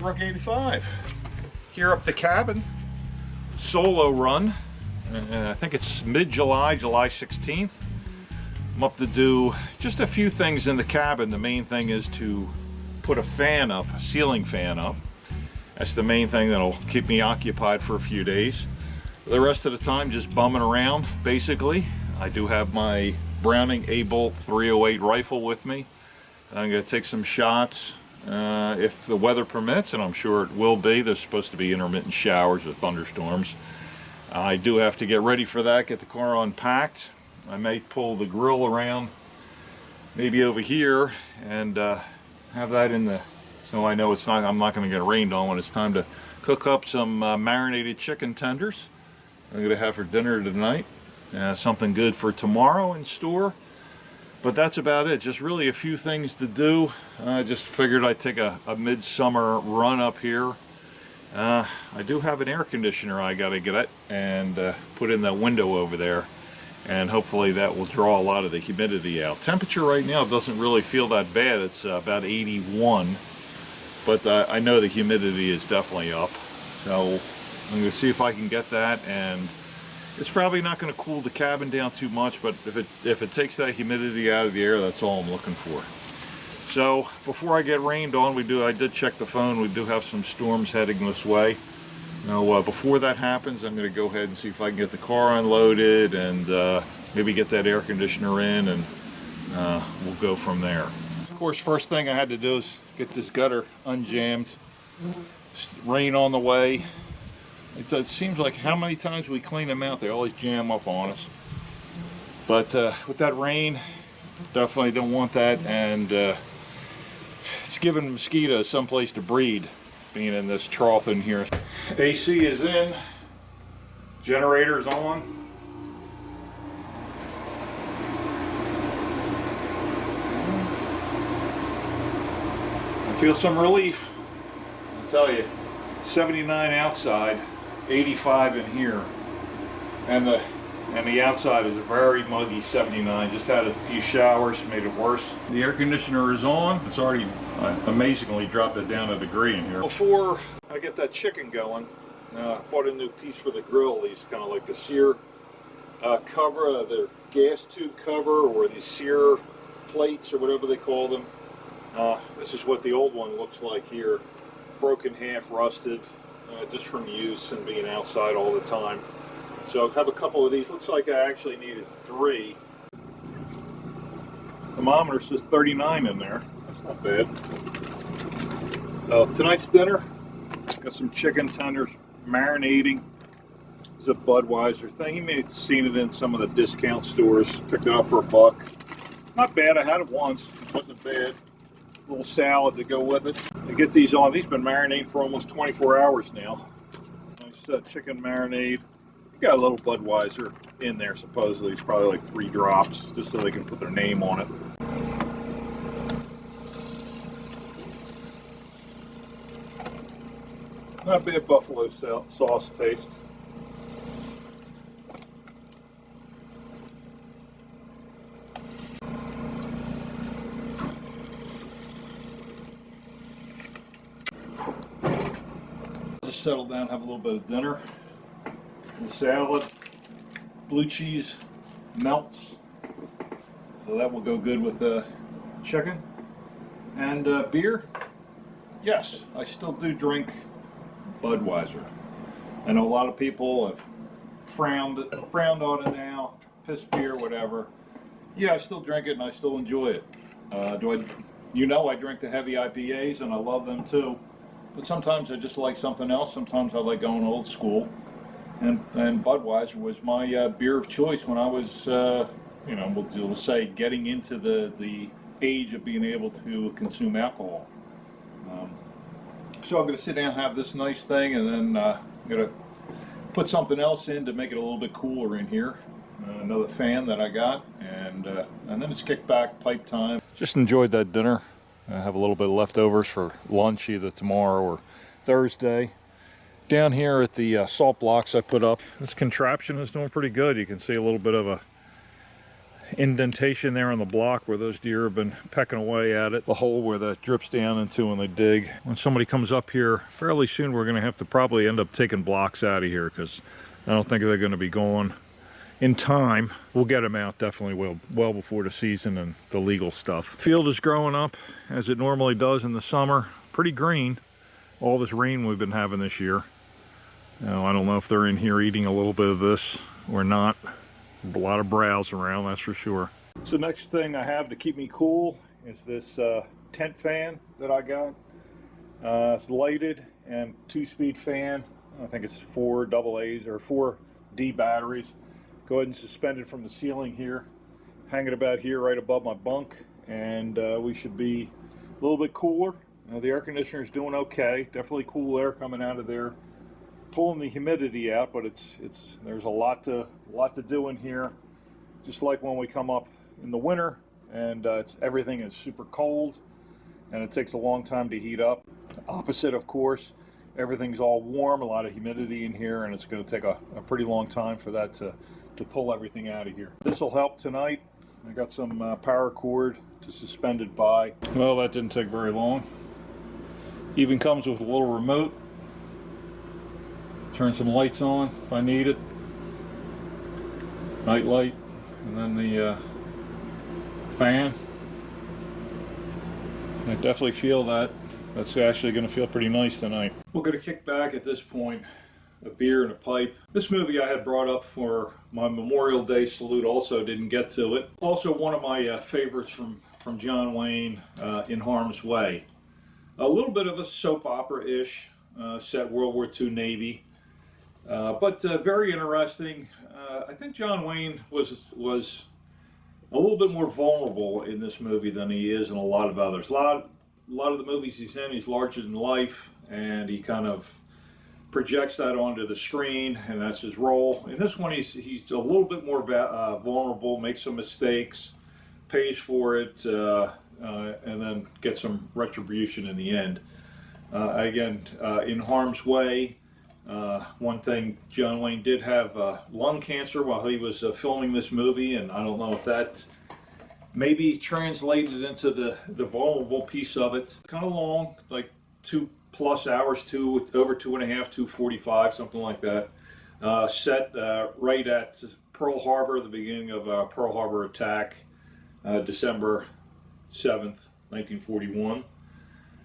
Bunk 85. Here up the cabin, solo run. I think it's mid-July, July 16th. I'm up to do just a few things in the cabin. The main thing is to put a fan up, a ceiling fan up. That's the main thing that'll keep me occupied for a few days. The rest of the time, just bumming around, basically. I do have my Browning A-Bolt 308 rifle with me. I'm going to take some shots if the weather permits, and I'm sure it will be. There's supposed to be intermittent showers or thunderstorms. I do have to get ready for that, get the car unpacked. I may pull the grill around, maybe over here, and have that in the, so I know it's not, I'm not going to get rained on when it's time to cook up some marinated chicken tenders. I'm going to have for dinner tonight. Something good for tomorrow in store. But that's about it. Just really a few things to do. I just figured I'd take a midsummer run up here. I do have an air conditioner I got to get it and put in that window over there. And hopefully that will draw a lot of the humidity out. Temperature right now doesn't really feel that bad. It's about 81. But I know the humidity is definitely up. So I'm going to see if I can get that, and it's probably not going to cool the cabin down too much, but if it takes that humidity out of the air, that's all I'm looking for. So before I get rained on, I did check the phone. We do have some storms heading this way. Now before that happens, I'm going to go ahead and see if I can get the car unloaded and maybe get that air conditioner in, and we'll go from there. Of course, first thing I had to do is get this gutter unjammed. Rain on the way. It seems like how many times we clean them out, they always jam up on us. But with that rain, definitely don't want that, and it's giving mosquitoes someplace to breed, being in this trough in here. AC is in, generator's on. I feel some relief, I'll tell you. 79 outside, 85 in here, and the outside is a very muggy 79. Just had a few showers, made it worse. The air conditioner is on. It's already amazingly dropped it down a degree in here. Before I get that chicken going, I bought a new piece for the grill. These kind of like the sear cover, the gas tube cover, or the sear plates, or whatever they call them. This is what the old one looks like here. Broken, half rusted, just from use and being outside all the time. So I have a couple of these. Looks like I actually needed 3. Thermometer says 39 in there. That's not bad. Tonight's dinner, got some chicken tenders marinating. It's a Budweiser thing. You may have seen it in some of the discount stores. Picked it up for $1. Not bad. I had it once. It wasn't bad. A little salad to go with it. I get these on. These have been marinating for almost 24 hours now. Nice chicken marinade. Got a little Budweiser in there, supposedly. It's probably like 3 drops, just so they can put their name on it. Not bad buffalo sauce taste. Just settle down, have a little bit of dinner. The salad, blue cheese melts, so that will go good with the chicken. And beer, yes, I still do drink Budweiser. I know a lot of people have frowned on it now, piss beer, whatever. Yeah, I still drink it and I still enjoy it. I drink the heavy IPAs and I love them too. But sometimes I just like something else. Sometimes I like going old school. And Budweiser was my beer of choice when I was, we'll say, getting into the age of being able to consume alcohol. So I'm going to sit down and have this nice thing, and then I'm going to put something else in to make it a little bit cooler in here. Another fan that I got, and then it's kick back, pipe time. Just enjoyed that dinner. I have a little bit of leftovers for lunch either tomorrow or Thursday. Down here at the salt blocks I put up, this contraption is doing pretty good. You can see a little bit of a indentation there on the block where those deer have been pecking away at it. The hole where that drips down into when they dig. When somebody comes up here fairly soon, we're going to have to probably end up taking blocks out of here because I don't think they're going to be going in time. We'll get them out definitely well before the season and the legal stuff. Field is growing up as it normally does in the summer. Pretty green. All this rain we've been having this year. Now, I don't know if they're in here eating a little bit of this or not. A lot of browse around, that's for sure. So next thing I have to keep me cool is this tent fan that I got. It's lighted and 2-speed fan. I think it's 4 AA's or 4D batteries. Go ahead and suspend it from the ceiling here. Hang it about here right above my bunk, and we should be a little bit cooler. The air conditioner is doing okay. Definitely cool air coming out of there. Pulling the humidity out, but there's a lot to do in here. Just like when we come up in the winter, and everything is super cold, and it takes a long time to heat up. Opposite, of course, everything's all warm, a lot of humidity in here, and it's going to take a pretty long time for that to pull everything out of here. This will help tonight. I got some power cord to suspend it by. Well, that didn't take very long. Even comes with a little remote. Turn some lights on if I need it. Night light, and then the fan. I definitely feel that. That's actually going to feel pretty nice tonight. We're going to kick back at this point. A beer and a pipe. This movie I had brought up for my Memorial Day salute, also didn't get to it. Also one of my favorites from John Wayne, In Harm's Way. A little bit of a soap opera-ish, set World War II Navy. But very interesting. I think John Wayne was a little bit more vulnerable in this movie than he is in a lot of others. A lot of the movies he's in, he's larger than life, and he kind of projects that onto the screen, and that's his role. In this one, he's a little bit more vulnerable, makes some mistakes, pays for it, and then gets some retribution in the end. Again, In Harm's Way. One thing, John Wayne did have lung cancer while he was filming this movie, and I don't know if that maybe translated into the vulnerable piece of it. Kind of long, like 2+ hours, over 2.5, 2:45, something like that. Set right at Pearl Harbor, the beginning of Pearl Harbor attack, December 7th, 1941.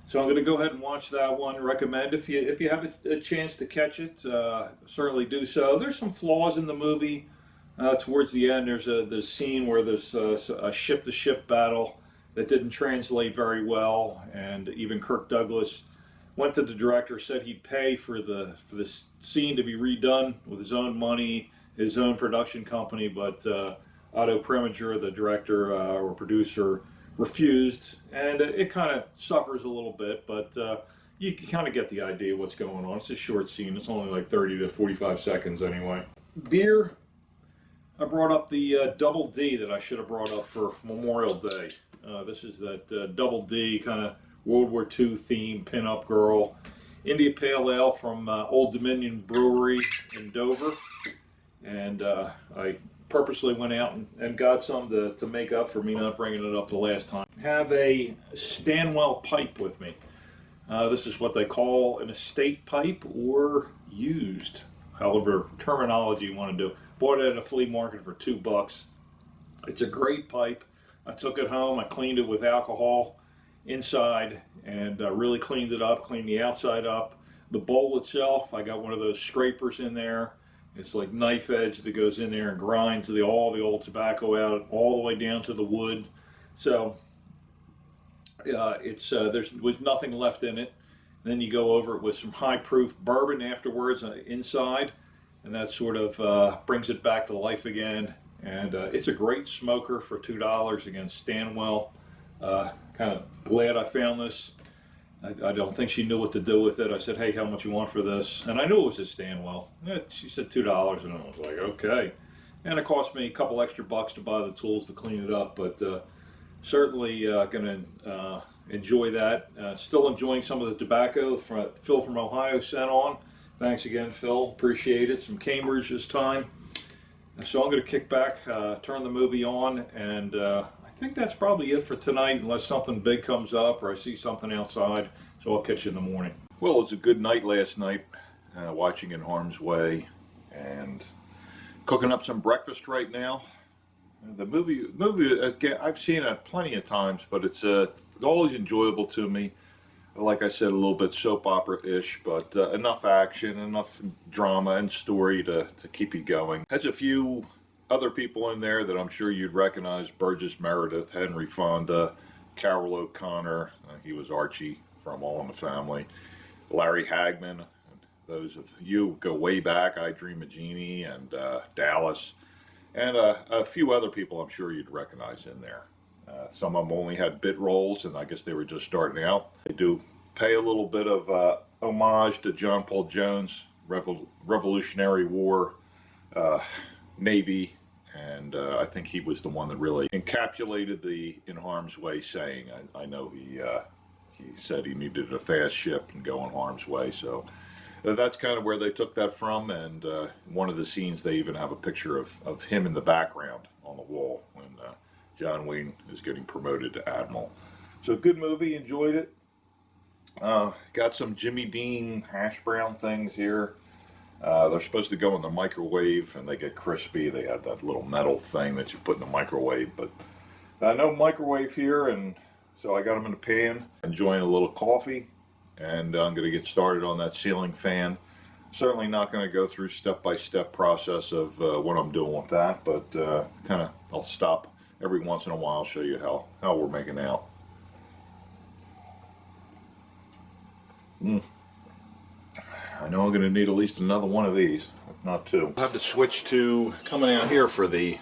So I'm going to go ahead and watch that one. Recommend if you have a chance to catch it, certainly do so. There's some flaws in the movie. Towards the end, there's a scene where there's a ship-to-ship battle that didn't translate very well, and even Kirk Douglas went to the director, said he'd pay for the scene to be redone with his own money, his own production company, but Otto Preminger, the director or producer, refused, and it kind of suffers a little bit, but you can kind of get the idea of what's going on. It's a short scene. It's only like 30 to 45 seconds anyway. Beer, I brought up the Double D that I should have brought up for Memorial Day. This is that Double D kind of World War II theme, Pin-Up Girl. India Pale Ale from Old Dominion Brewery in Dover. And I purposely went out and got some to make up for me not bringing it up the last time. I have a Stanwell pipe with me. This is what they call an estate pipe or used, however terminology you want to do. Bought it at a flea market for $2. It's a great pipe. I took it home, I cleaned it with alcohol inside and really cleaned it up, cleaned the outside up. The bowl itself, I got one of those scrapers in there. It's like knife edge that goes in there and grinds all the old tobacco out all the way down to the wood. So there was nothing left in it. And then you go over it with some high proof bourbon afterwards inside, and that sort of brings it back to life again. And it's a great smoker for $2 against Stanwell. Kind of glad I found this. I don't think she knew what to do with it. I said, hey, how much you want for this? And I knew it was a Stanwell. She said $2, and I was like, okay. And it cost me a couple extra bucks to buy the tools to clean it up, but certainly going to enjoy that. Still enjoying some of the tobacco Phil from Ohio sent on. Thanks again, Phil. Appreciate it. Some Cambridge this time. So I'm going to kick back, turn the movie on, and I think that's probably it for tonight, unless something big comes up or I see something outside. So I'll catch you in the morning. Well, it was a good night last night, watching In Harm's Way and cooking up some breakfast right now. The movie again, I've seen it plenty of times, but it's always enjoyable to me. Like I said, a little bit soap opera-ish, but enough action, enough drama and story to keep you going. Has a few other people in there that I'm sure you'd recognize: Burgess Meredith, Henry Fonda, Carol O'Connor. He was Archie from All in the Family. Larry Hagman. Those of you who go way back, I Dream of Jeannie and Dallas. And a few other people I'm sure you'd recognize in there. Some of them only had bit roles, and I guess they were just starting out. They do pay a little bit of homage to John Paul Jones, Revolutionary War, Navy, and I think he was the one that really encapsulated the In Harm's Way saying. I know he said he needed a fast ship and go in harm's way, so that's kind of where they took that from. And one of the scenes, they even have a picture of him in the background on the wall when John Wayne is getting promoted to admiral. So good movie, enjoyed it. Got some Jimmy Dean hash brown things here. They're supposed to go in the microwave and they get crispy. They have that little metal thing that you put in the microwave, but no microwave here, and so I got them in the pan. Enjoying a little coffee. And I'm going to get started on that ceiling fan. Certainly not going to go through step-by-step process of what I'm doing with that, but kind of I'll stop every once in a while, show you how we're making out. I know I'm going to need at least another one of these, if not two. I'll have to switch to coming out here for the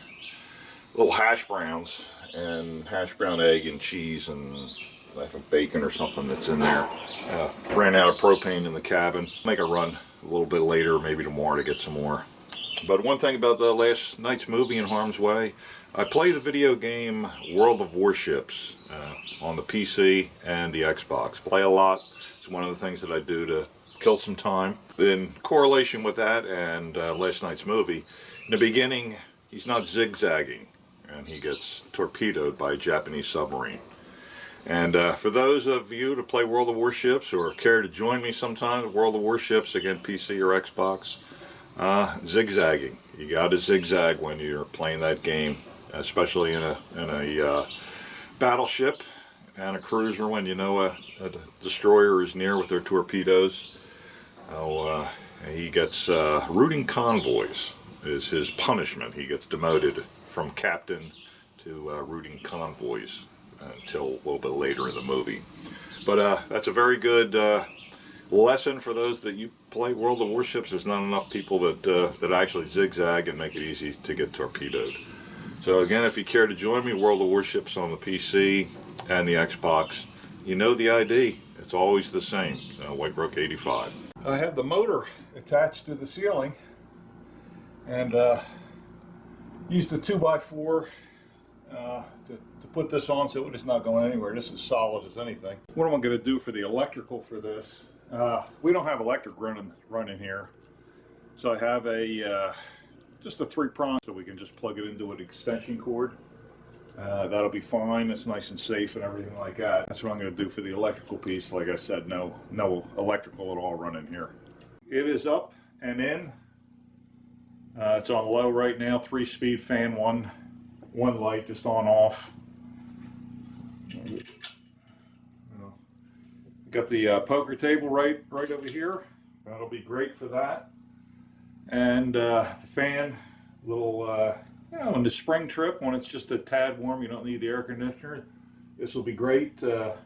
little hash browns and hash brown egg and cheese and I think bacon or something that's in there. Ran out of propane in the cabin. Make a run a little bit later, maybe tomorrow, to get some more. But one thing about the last night's movie, In Harm's Way, I play the video game World of Warships on the PC and the Xbox. Play a lot. It's one of the things that I do to kill some time. In correlation with that and last night's movie, in the beginning, he's not zigzagging, and he gets torpedoed by a Japanese submarine. And for those of you to play World of Warships or care to join me sometime at World of Warships, again, PC or Xbox, zigzagging. You got to zigzag when you're playing that game, especially in a battleship and a cruiser when you know a destroyer is near with their torpedoes. He gets routing convoys is his punishment. He gets demoted from captain to routing convoys until a little bit later in the movie. But that's a very good lesson for those that you play World of Warships. There's not enough people that actually zigzag and make it easy to get torpedoed. So again, if you care to join me, World of Warships on the PC and the Xbox, you know the ID. It's always the same. Whitebrook 85. I have the motor attached to the ceiling and used a 2x4 to put this on so it is not going anywhere. This is solid as anything. What am I going to do for the electrical for this? We don't have electric running here, so I have just a 3-prong, so we can just plug it into an extension cord. That'll be fine. It's nice and safe and everything like that. That's what I'm going to do for the electrical piece. Like I said, no electrical at all running here. It is up and in. It's on low right now. 3-speed fan, one light just on off. Got the poker table right over here. That'll be great for that. And the fan, little in the spring trip when it's just a tad warm, you don't need the air conditioner. This will be great.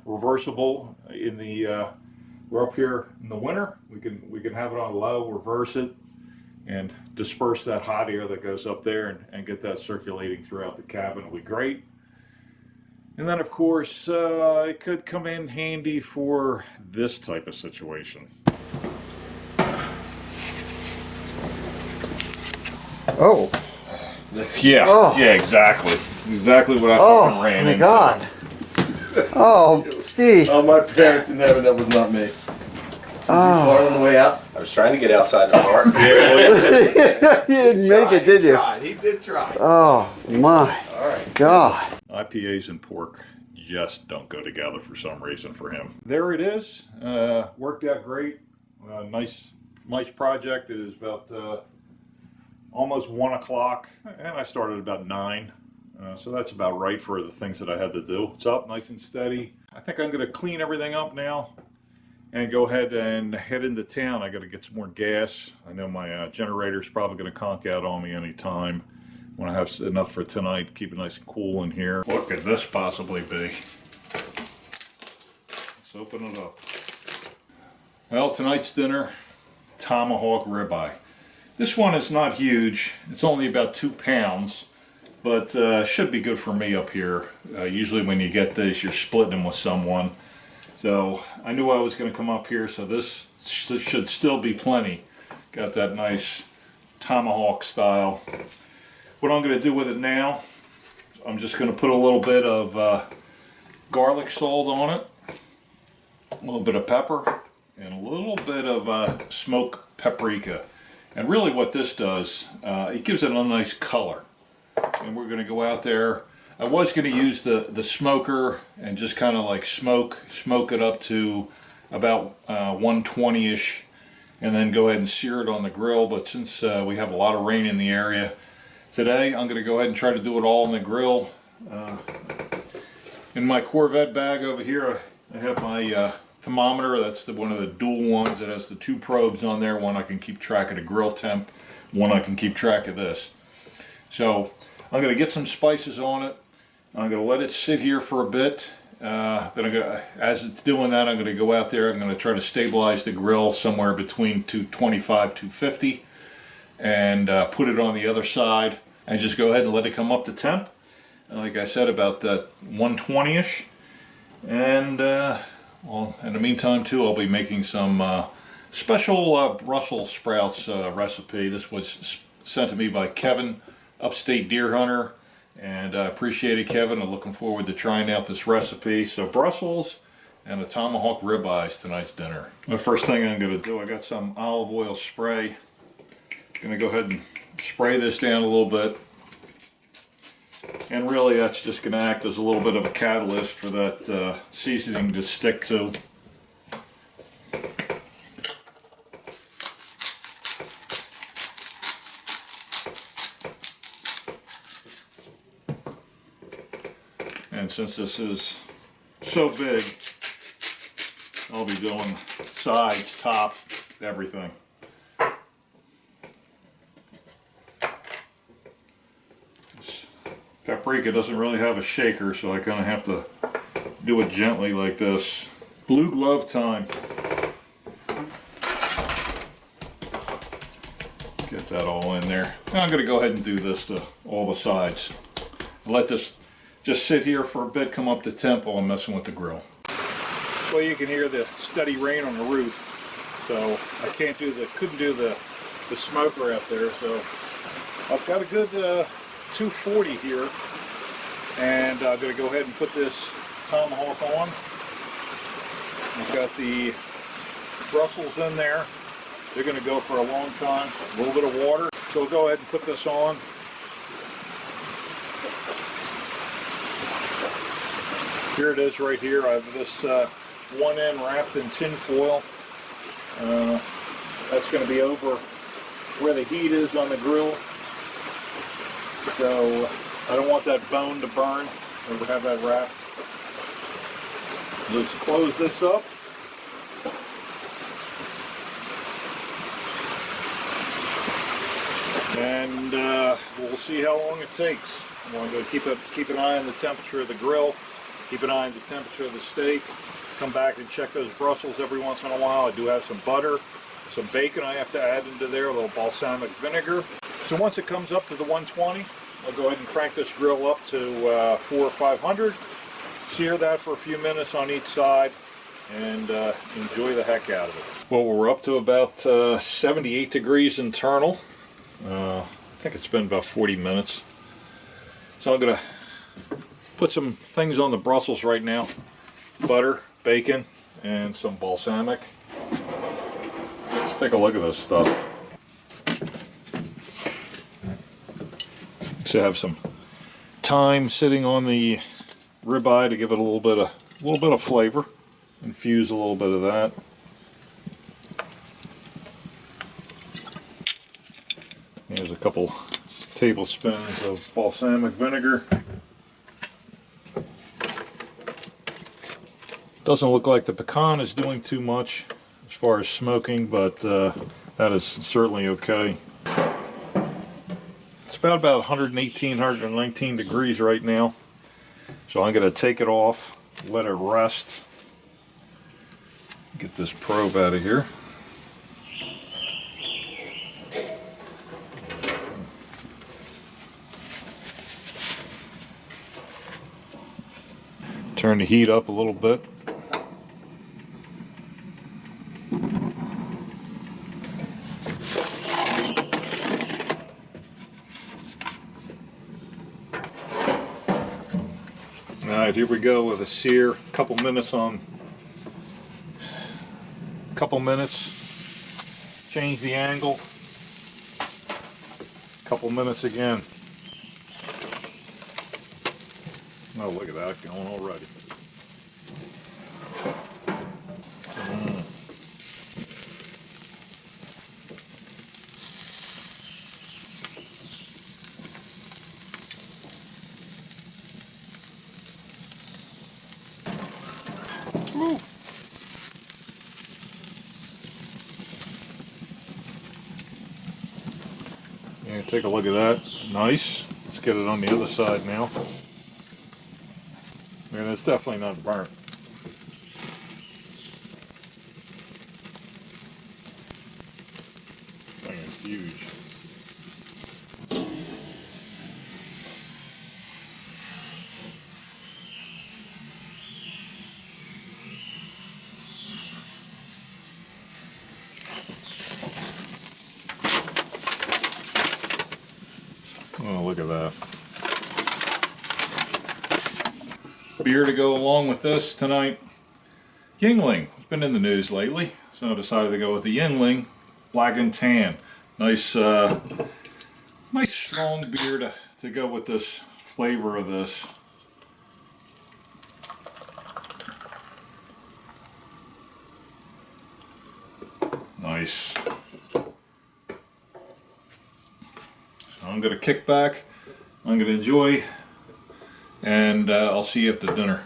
Reversible in the we're up here in the winter. We can have it on low, reverse it, and disperse that hot air that goes up there and get that circulating throughout the cabin. It'll be great. And then, of course, it could come in handy for this type of situation. Oh. Yeah, oh. Yeah, exactly. Exactly what I fucking ran into. Oh, my God. Oh, Steve. Oh, my parents in heaven, that was not me. Did you fart on the way out? I was trying to get outside the bar. You didn't make it, did you? He did try. Oh my God. IPAs and pork just don't go together for some reason for him. There it is. Worked out great. Nice project. It is about almost 1 o'clock, and I started about 9. So that's about right for the things that I had to do. It's up nice and steady. I think I'm going to clean everything up now and go ahead and head into town. I got to get some more gas. I know my generator's probably going to conk out on me any time. When I have enough for tonight, keep it nice and cool in here. What could this possibly be? Let's open it up. Well, tonight's dinner, tomahawk ribeye. This one is not huge. It's only about 2 pounds, but should be good for me up here. Usually when you get this, you're splitting them with someone. So I knew I was going to come up here, so this should still be plenty. Got that nice tomahawk style. What I'm going to do with it now, I'm just going to put a little bit of garlic salt on it, a little bit of pepper, and a little bit of smoked paprika. And really what this does, it gives it a nice color. And we're going to go out there. I was going to use the smoker and just kind of like smoke it up to about 120-ish, and then go ahead and sear it on the grill. But since we have a lot of rain in the area today, I'm going to go ahead and try to do it all on the grill. In my Corvette bag over here, I have my thermometer. That's one of the dual ones that has the 2 probes on there. One I can keep track of the grill temp, one I can keep track of this. So I'm going to get some spices on it. I'm going to let it sit here for a bit. As it's doing that, I'm going to go out there. I'm going to try to stabilize the grill somewhere between 225, 250, and put it on the other side and just go ahead and let it come up to temp. And like I said, about 120-ish. And well, in the meantime too, I'll be making some special Brussels sprouts recipe. This was sent to me by Kevin, Upstate Deer Hunter, and I appreciate it, Kevin. I'm looking forward to trying out this recipe. So Brussels and a tomahawk ribeye tonight's dinner. The first thing I'm going to do, I got some olive oil spray. Going to go ahead and spray this down a little bit, and really that's just going to act as a little bit of a catalyst for that seasoning to stick to. And since this is so big, I'll be doing sides, top, everything. This paprika doesn't really have a shaker, so I kind of have to do it gently like this. Blue glove time. Get that all in there. Now I'm going to go ahead and do this to all the sides. Let this just sit here for a bit, come up to temp while I'm messing with the grill. Well, you can hear the steady rain on the roof, so I couldn't do the smoker out there. So I've got a good 240 here, and I'm going to go ahead and put this tomahawk on. I've got the Brussels in there. They're going to go for a long time. A little bit of water. So we'll go ahead and put this on. Here it is right here. I have this one end wrapped in tin foil. That's going to be over where the heat is on the grill. So I don't want that bone to burn. We'll have that wrapped. Let's close this up. And we'll see how long it takes. I'm going to keep an eye on the temperature of the grill. Keep an eye on the temperature of the steak. Come back and check those Brussels every once in a while. I do have some butter, some bacon I have to add into there, a little balsamic vinegar. So once it comes up to the 120, I'll go ahead and crank this grill up to 400 or 500. Sear that for a few minutes on each side and enjoy the heck out of it. Well, we're up to about 78 degrees internal. I think it's been about 40 minutes. So I'm going to put some things on the Brussels right now. Butter, bacon, and some balsamic. Let's take a look at this stuff. So I have some thyme sitting on the ribeye to give it a little bit of flavor. Infuse a little bit of that. Here's a couple tablespoons of balsamic vinegar. Doesn't look like the pecan is doing too much as far as smoking, but that is certainly okay. It's about 118, 119 degrees right now. So I'm going to take it off, let it rest. Get this probe out of here. Turn the heat up a little bit. Alright, here we go with a sear. Couple minutes. Change the angle. Couple minutes again. Oh, look at that going already. Woo. Yeah, take a look at that. Nice. Let's get it on the other side now. And it's definitely not burnt. Thing is huge. Oh, look at that. Beer to go along with this tonight. Yingling. It's been in the news lately, so I decided to go with the Yingling Black and Tan. Nice, nice strong beer to go with this flavor of this. Nice. I'm going to kick back, I'm going to enjoy, and I'll see you after dinner.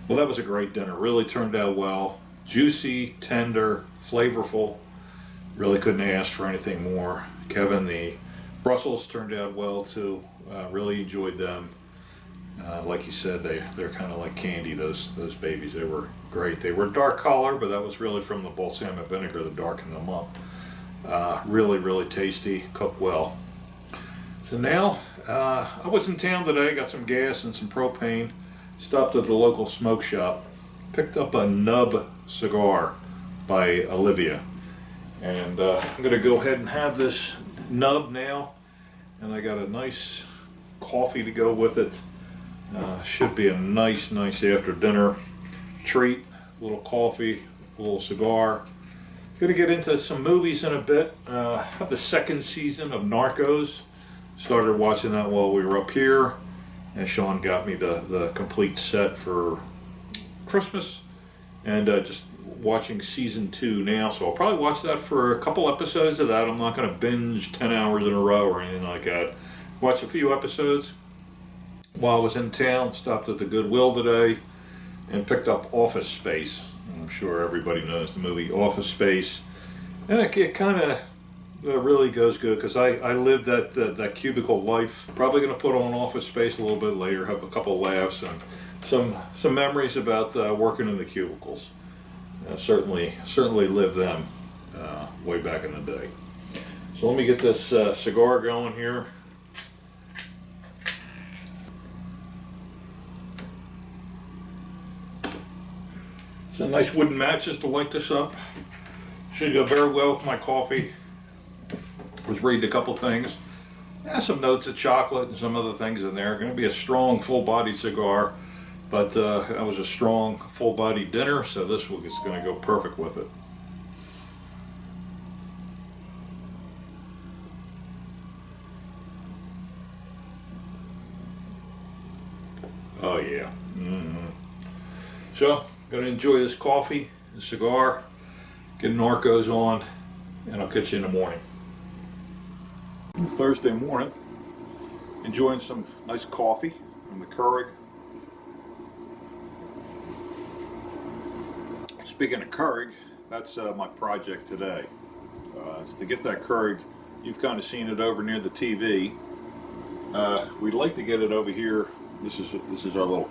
Well, that was a great dinner. Really turned out well. Juicy, tender, flavorful. Really couldn't ask for anything more. Kevin, the Brussels turned out well too. Really enjoyed them. Like you said, they're kind of like candy, those babies. They were great. They were dark color, but that was really from the balsamic vinegar that darkened them up. Really, really tasty. Cooked well. So now, I was in town today, got some gas and some propane, stopped at the local smoke shop, picked up a nub cigar by Olivia, and I'm going to go ahead and have this nub now, and I got a nice coffee to go with it. Should be a nice after dinner treat, a little coffee, a little cigar. Going to get into some movies in a bit. Have the second season of Narcos. Started watching that while we were up here, and Sean got me the complete set for Christmas, and just watching season 2 now, so I'll probably watch that for a couple episodes of that. I'm not going to binge 10 hours in a row or anything like that. Watch a few episodes. While I was in town, stopped at the Goodwill today and picked up Office Space. I'm sure everybody knows the movie Office Space, and it kind of really goes good, because I lived that cubicle life. Probably going to put on Office Space a little bit later, have a couple laughs and some memories about working in the cubicles. Certainly lived them way back in the day. So let me get this cigar going here. Some nice wooden matches to light this up. Should go very well with my coffee. Was reading a couple things. Some notes of chocolate and some other things in there. Going to be a strong, full-bodied cigar, but that was a strong, full-bodied dinner, so this is going to go perfect with it. Oh yeah. So, gonna enjoy this coffee, the cigar, get Narcos on, and I'll catch you in the morning. Thursday morning, enjoying some nice coffee from the Keurig. Speaking of Keurig, that's my project today. It's to get that Keurig. You've kind of seen it over near the TV. We'd like to get it over here. This is our little,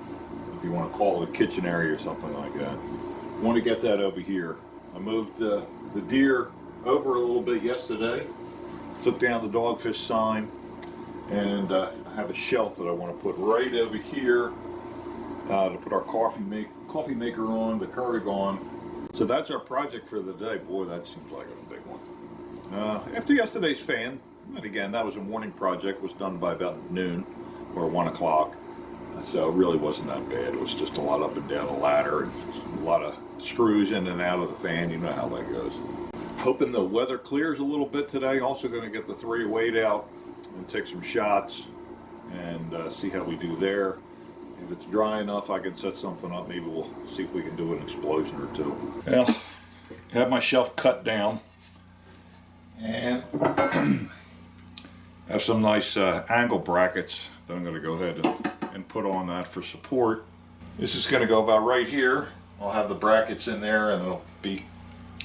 if you want to call it a kitchen area or something like that. Want to get that over here. I moved the deer over a little bit yesterday. Took down the dogfish sign, and I have a shelf that I want to put right over here to put our coffee maker on, the Keurig on. So that's our project for the day. Boy, that seems like a big one. After yesterday's fan, and again, that was a morning project, was done by about noon or 1 o'clock. So it really wasn't that bad. It was just a lot up and down the ladder and a lot of screws in and out of the fan. You know how that goes. Hoping the weather clears a little bit today. Also going to get the 308 out and take some shots and see how we do there. If it's dry enough, I can set something up. Maybe we'll see if we can do an explosion or two. Well, I have my shelf cut down and have some nice angle brackets that I'm going to go ahead and put on that for support. This is going to go about right here. I'll have the brackets in there and it'll be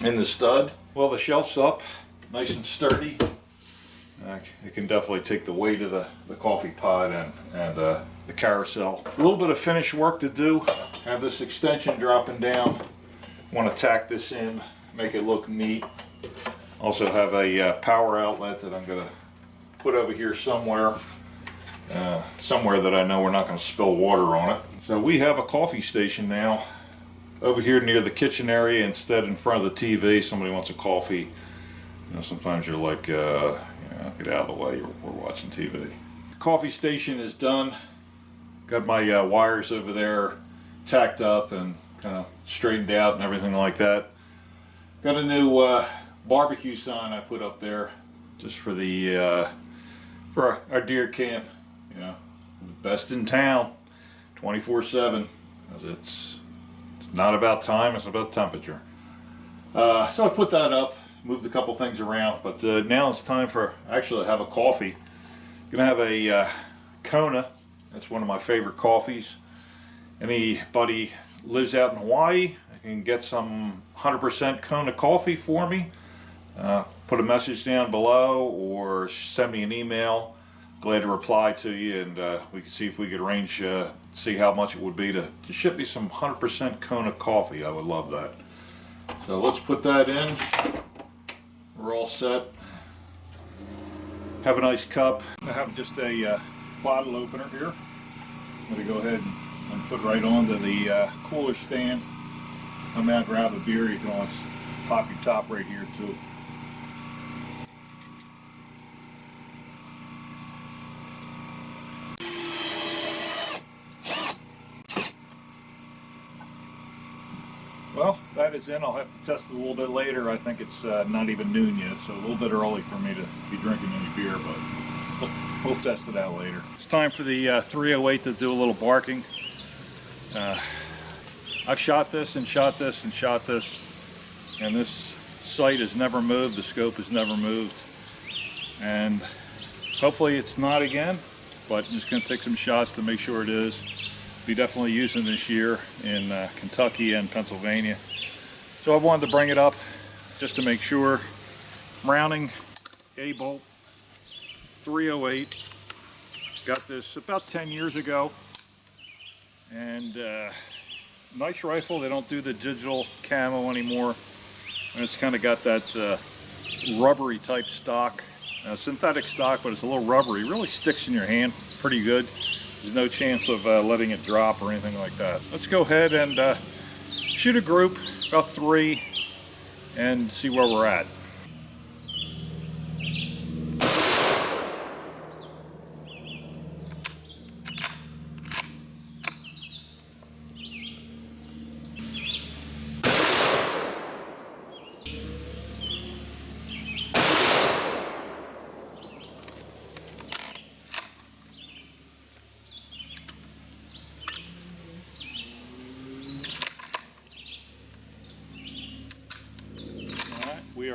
in the stud. Well, the shelf's up, nice and sturdy. It can definitely take the weight of the coffee pod and the carousel. A little bit of finish work to do. Have this extension dropping down. Want to tack this in, make it look neat. Also have a power outlet that I'm going to put over here somewhere. Somewhere that I know we're not going to spill water on it. So we have a coffee station now over here near the kitchen area instead in front of the TV. Somebody wants a coffee. You know, sometimes you're like, get out of the way, we're watching TV. Coffee station is done. Got my wires over there tacked up and kind of straightened out and everything like that. Got a new barbecue sign I put up there just for the for our deer camp. You know, the best in town, 24/7. Because it's not about time, it's about temperature. So I put that up, moved a couple things around, but now it's time for actually have a coffee. Gonna have a Kona. That's one of my favorite coffees. Anybody lives out in Hawaii, I can get some 100% Kona coffee for me. Put a message down below or send me an email. Glad to reply to you, and we can see if we could arrange, see how much it would be to ship me some 100% Kona coffee. I would love that. So let's put that in. We're all set. Have a nice cup. I have just a bottle opener here. I'm going to go ahead and put right onto the cooler stand. Come out, grab a beer. You can always pop your top right here too. Well, that is in. I'll have to test it a little bit later. I think it's not even noon yet, so a little bit early for me to be drinking any beer, but we'll test it out later. It's time for the 308 to do a little barking. I've shot this and shot this and shot this, and this sight has never moved. The scope has never moved, and hopefully it's not again, but I'm just going to take some shots to make sure it is. Be definitely using this year in Kentucky and Pennsylvania. So I wanted to bring it up just to make sure. Browning A-bolt 308. Got this about 10 years ago. And nice rifle. They don't do the digital camo anymore. And it's kind of got that rubbery type stock. Synthetic stock, but it's a little rubbery. Really sticks in your hand pretty good. There's no chance of letting it drop or anything like that. Let's go ahead and shoot a group, about 3, and see where we're at.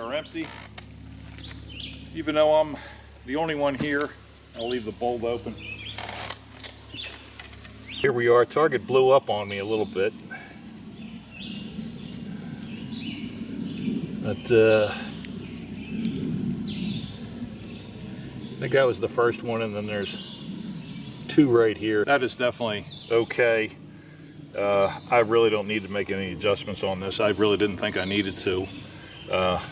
are empty. Even though I'm the only one here, I'll leave the bulb open. Here we are. Target blew up on me a little bit. But I think that was the first one, and then there's two right here. That is definitely okay. I really don't need to make any adjustments on this. I really didn't think I needed to.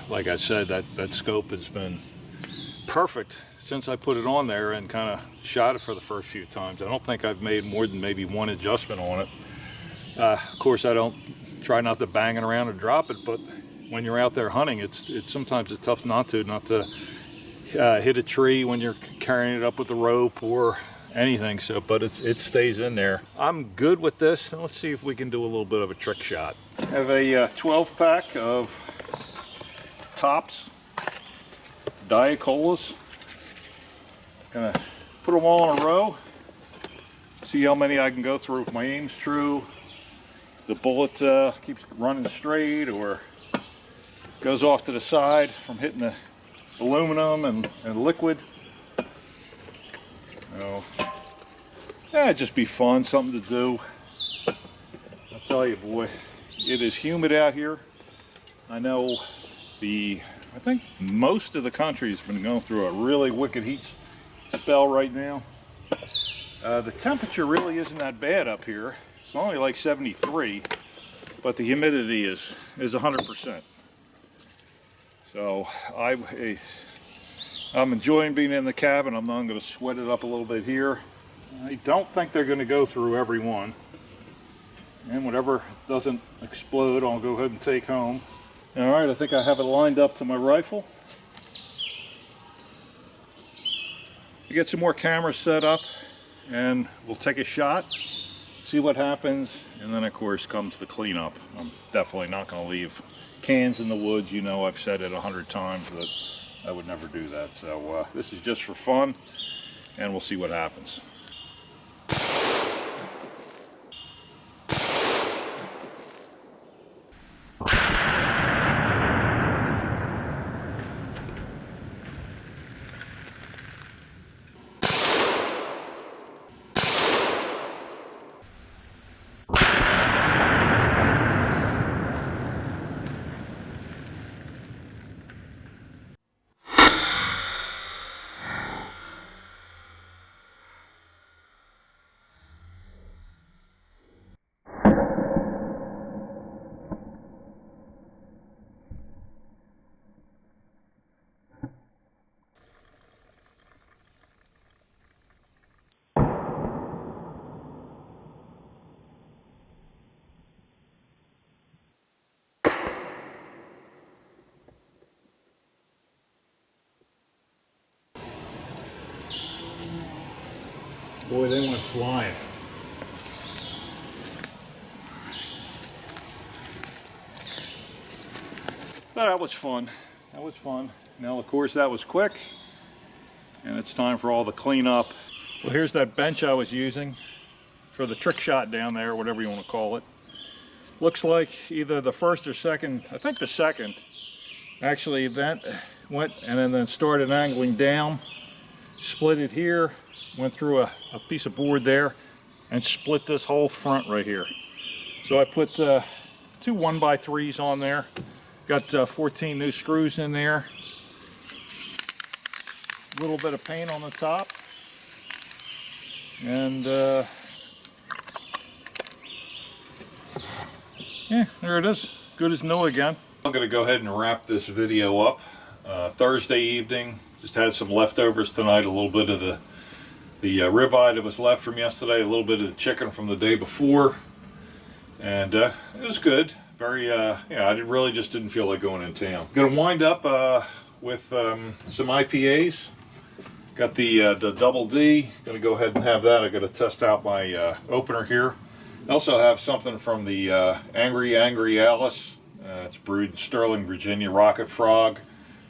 Like I said, that scope has been perfect since I put it on there and kind of shot it for the first few times. I don't think I've made more than maybe one adjustment on it. Of course, I don't try not to bang it around or drop it, but when you're out there hunting, it's sometimes it's tough not to hit a tree when you're carrying it up with the rope or anything. So, but it stays in there. I'm good with this. Let's see if we can do a little bit of a trick shot. I have a 12 pack of Tops Diet Colas. Gonna put them all in a row. See how many I can go through if my aim's true. If the bullet keeps running straight or goes off to the side from hitting the aluminum and liquid. So, yeah, it'd just be fun, something to do. I'll tell you, boy, it is humid out here. I know I think most of the country has been going through a really wicked heat spell right now. The temperature really isn't that bad up here. It's only like 73, but the humidity is 100%. So I'm enjoying being in the cabin. I'm going to sweat it up a little bit here. I don't think they're going to go through every one. And whatever doesn't explode, I'll go ahead and take home. All right, I think I have it lined up to my rifle. Get some more cameras set up and we'll take a shot, see what happens, and then of course comes the cleanup. I'm definitely not going to leave cans in the woods. You know, I've said it 100 times that I would never do that. So this is just for fun, and we'll see what happens. Boy, they went flying. But that was fun. That was fun. Now, of course, that was quick. And it's time for all the cleanup. Well, here's that bench I was using for the trick shot down there, whatever you want to call it. Looks like either the first or second, I think the second, actually that went and then started angling down, split it here, went through a piece of board there and split this whole front right here. So I put two 1x3s on there, got 14 new screws in there, a little bit of paint on the top, and yeah, there it is, good as new again. I'm going to go ahead and wrap this video up. Thursday evening, just had some leftovers tonight, a little bit of the ribeye that was left from yesterday, a little bit of the chicken from the day before, and it was good. Very, yeah, I really just didn't feel like going in town. Gonna wind up with some IPAs. Got the Double D. Gonna go ahead and have that. I gotta test out my opener here. I also have something from the Angry Alice. It's brewed in Sterling, Virginia, Rocket Frog.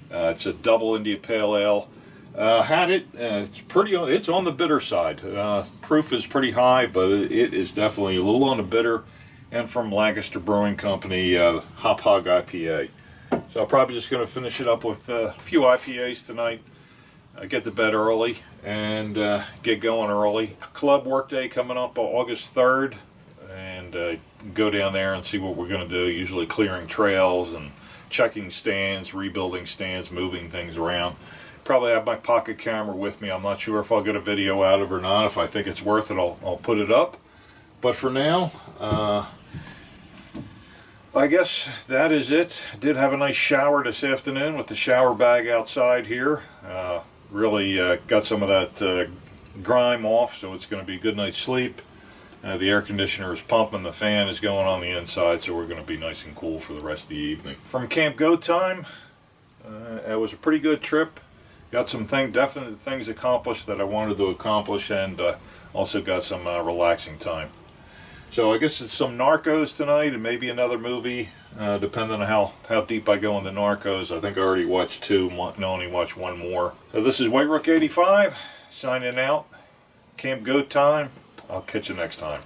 It's a double India Pale Ale. Had it. It's on the bitter side. Proof is pretty high, but it is definitely a little on the bitter. And from Lancaster Brewing Company, Hop Hog IPA. So I'm probably just going to finish it up with a few IPAs tonight. Get to bed early and get going early. Club work day coming up on August 3rd, and go down there and see what we're going to do. Usually clearing trails and checking stands, rebuilding stands, moving things around. Probably have my pocket camera with me. I'm not sure if I'll get a video out of it or not. If I think it's worth it, I'll put it up. But for now, I guess that is it. I did have a nice shower this afternoon with the shower bag outside here. Really got some of that grime off, so it's going to be a good night's sleep. The air conditioner is pumping, the fan is going on the inside, so we're going to be nice and cool for the rest of the evening. From Camp Go Time, it was a pretty good trip. Got some definite things accomplished that I wanted to accomplish, and also got some relaxing time. So I guess it's some Narcos tonight and maybe another movie, depending on how deep I go into Narcos. I think I already watched 2, only watch 1 more. So this is White Rook 85, signing out. Camp Go Time. I'll catch you next time.